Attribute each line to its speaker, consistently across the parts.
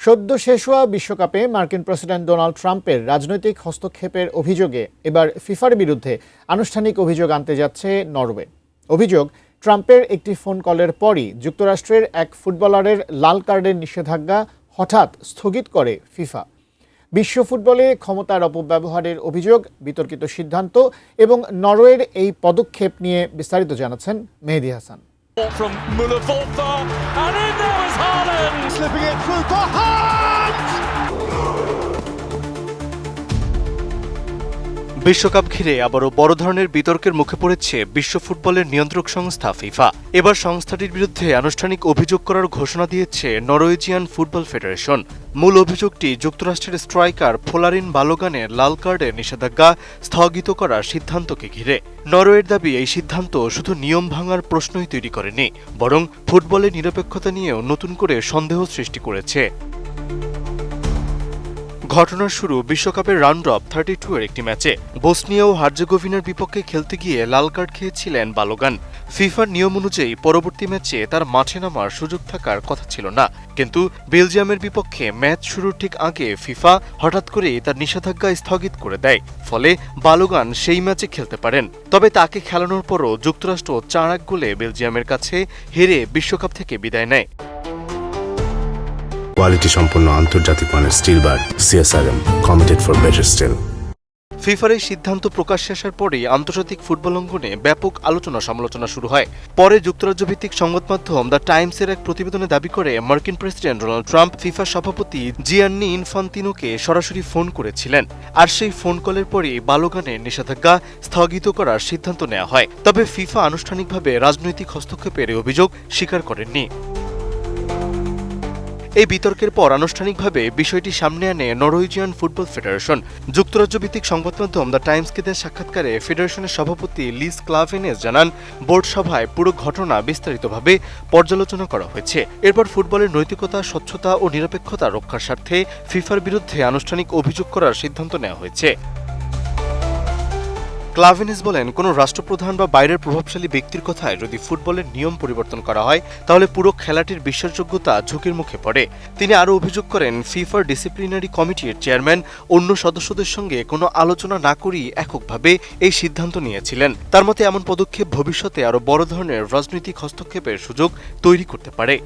Speaker 1: সদ্য শেষ হওয়া বিশ্বকাপে মার্কিন প্রেসিডেন্ট ডোনাল্ড ট্রাম্পের রাজনৈতিক হস্তক্ষেপের অভিযোগে এবার ফিফার বিরুদ্ধে আনুষ্ঠানিক অভিযোগ আনতে যাচ্ছে নরওয়ে। অভিযোগ, ট্রাম্পের একটি ফোন কলের পরই যুক্তরাষ্ট্রের এক ফুটবলারের লাল কার্ডের নিষেধাজ্ঞা হঠাৎ স্থগিত করে ফিফা। বিশ্ব ফুটবলে ক্ষমতার অপব্যবহারের অভিযোগ, বিতর্কিত সিদ্ধান্ত এবং নরওয়ের এই পদক্ষেপ নিয়ে বিস্তারিত জানাচ্ছেন মেহেদী Hasan.
Speaker 2: From Müller Wolfer, and in there was Haaland!
Speaker 3: Slipping it through for Haaland!
Speaker 4: বিশ্বকাপ ঘিরে আবারও বড় ধরনের বিতর্কের মুখে পড়েছে বিশ্ব ফুটবলের নিয়ন্ত্রক সংস্থা ফিফা। এবার সংস্থাটির বিরুদ্ধে আনুষ্ঠানিক অভিযোগ করার ঘোষণা দিয়েছে নরওয়েজিয়ান ফুটবল ফেডারেশন। মূল অভিযোগটি যুক্তরাষ্ট্রের স্ট্রাইকার ফোলারিন বালোগানের লাল কার্ডের নিষেধাজ্ঞা স্থগিত করার সিদ্ধান্তকে ঘিরে। নরওয়ের দাবি, এই সিদ্ধান্ত শুধু নিয়ম ভাঙার প্রশ্নই তৈরি করেনি, বরং ফুটবলের নিরপেক্ষতা নিয়েও নতুন করে সন্দেহ সৃষ্টি করেছে। ঘটনার শুরু বিশ্বকাপের রাউন্ড অফ 32 এর একটি ম্যাচে। বসনিয়া ও হার্জেগোভিনার বিপক্ষে খেলতে গিয়ে লাল কার্ড খেয়েছিলেন বালোগান। ফিফার নিয়ম অনুযায়ী পরবর্তী ম্যাচে তার মাঠে নামার সুযোগ থাকার কথা ছিল না, কিন্তু বেলজিয়ামের বিপক্ষে ম্যাচ শুরুর ঠিক আগে ফিফা হঠাৎ করেই তার নিষেধাজ্ঞা স্থগিত করে দেয়। ফলে বালোগান সেই ম্যাচে খেলতে পারেন। তবে তাকে খেলানোর পরও যুক্তরাষ্ট্র 4-1 গোলে বেলজিয়ামের কাছে হেরে বিশ্বকাপ থেকে বিদায় নেয়।
Speaker 5: কোয়ালিটি সম্পন্ন আন্তর্জাতিক মানের still bar CSRM, committed for better still.
Speaker 4: ফিফার এই সিদ্ধান্ত প্রকাশ্যে আসার পরেই আন্তর্জাতিক ফুটবল অঙ্গনে ব্যাপক আলোচনা সমালোচনা শুরু হয়। পরে যুক্তরাজ্য ভিত্তিক সংবাদ মাধ্যম দ্য টাইমসের এক প্রতিবেদনে দাবি করে মার্কিন প্রেসিডেন্ট ডোনাল্ড ট্রাম্প ফিফা সভাপতি জিয়ান্নি ইনফান্তিনোকে সরাসরি ফোন করেছিলেন, আর সেই ফোন কলের পরেই বালোগানের নিষেধাজ্ঞা স্থগিত করার সিদ্ধান্ত নেওয়া হয়। তবে ফিফা আনুষ্ঠানিকভাবে রাজনৈতিক হস্তক্ষেপের অভিযোগ স্বীকার করেননি। এই বিতর্কের পর আনুষ্ঠানিকভাবে বিষয়টি সামনে আনে নরওয়েজিয়ান ফুটবল ফেডারেশন। যুক্তরাজ্য ভিত্তিক সংবাদ মাধ্যম দ্য টাইমসকে দেওয়া সাক্ষাৎকারে ফেডারেশনের সভাপতি লিজ ক্লাভেনেস জানান, বোর্ড সভায় পুরো ঘটনা বিস্তারিতভাবে পর্যালোচনা করা হয়েছে। এরপর ফুটবলের নৈতিকতা, স্বচ্ছতা ও নিরপেক্ষতা রক্ষার স্বার্থে ফিফার বিরুদ্ধে আনুষ্ঠানিক অভিযোগ করার সিদ্ধান্ত নেওয়া হয়েছে। ক্লাভেনেস বলেন, কোনো রাষ্ট্রপ্রধান বা বাইরের প্রভাবশালী ব্যক্তির কথায় যদি ফুটবলের নিয়ম পরিবর্তন করা হয়, তাহলে পুরো খেলাটির বিশ্বাসযোগ্যতা ঝুঁকির মুখে পড়ে। তিনি আরও অভিযোগ করেন, ফিফার ডিসিপ্লিনারি কমিটির চেয়ারম্যান অন্য সদস্যদের সঙ্গে কোনো আলোচনা না করেই এককভাবে এই সিদ্ধান্ত নিয়েছিলেন। তার মতে এমন পদক্ষেপ ভবিষ্যতে আরও বড় ধরনের রাজনৈতিক হস্তক্ষেপের সুযোগ তৈরি করতে পারে।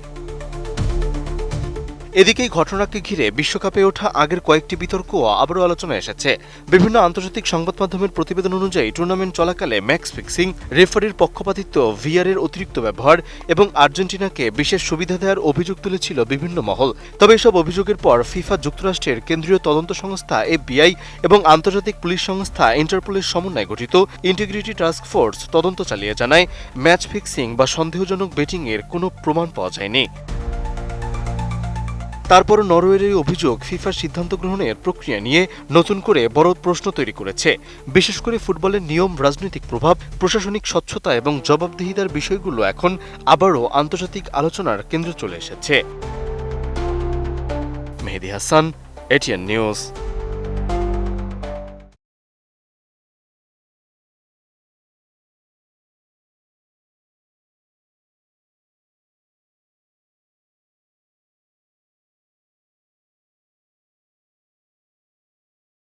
Speaker 4: এদিকেই ঘটনাকে ঘিরে বিশ্বকাপে ওঠা আগের কয়েকটি বিতর্ক আবারও আলোচনায় এসেছে। বিভিন্ন আন্তর্জাতিক সংবাদ মাধ্যমের প্রতিবেদন অনুযায়ী টুর্নামেন্ট চলাকালে ম্যাচ ফিক্সিং, রেফারির পক্ষপাতিত্ব, ভিআরের অতিরিক্ত ব্যবহার এবং আর্জেন্টিনাকে বিশেষ সুবিধা দেওয়ার অভিযোগ তুলেছিল বিভিন্ন মহল। তবে এসব অভিযোগের পর ফিফা যুক্তরাষ্ট্রের কেন্দ্রীয় তদন্ত সংস্থা FBI এবং আন্তর্জাতিক পুলিশ সংস্থা ইন্টারপোলের সমন্বয়ে গঠিত ইন্টিগ্রিটি টাস্ক ফোর্স তদন্ত চালিয়ে জানায়, ম্যাচ ফিক্সিং বা সন্দেহজনক বেটিংয়ের কোনো প্রমাণ পাওয়া যায়নি। তারপর নরওয়ের এই অভিযোগ ফিফার সিদ্ধান্ত গ্রহণের প্রক্রিয়া নিয়ে নতুন করে বড় প্রশ্ন তৈরি করেছে। বিশেষ করে ফুটবলের নিয়ম, রাজনৈতিক প্রভাব, প্রশাসনিক স্বচ্ছতা এবং জবাবদিহিতার বিষয়গুলো এখন আবারও আন্তর্জাতিক আলোচনার কেন্দ্রে চলে এসেছে। মেহেদী হাসান, ATN নিউজ।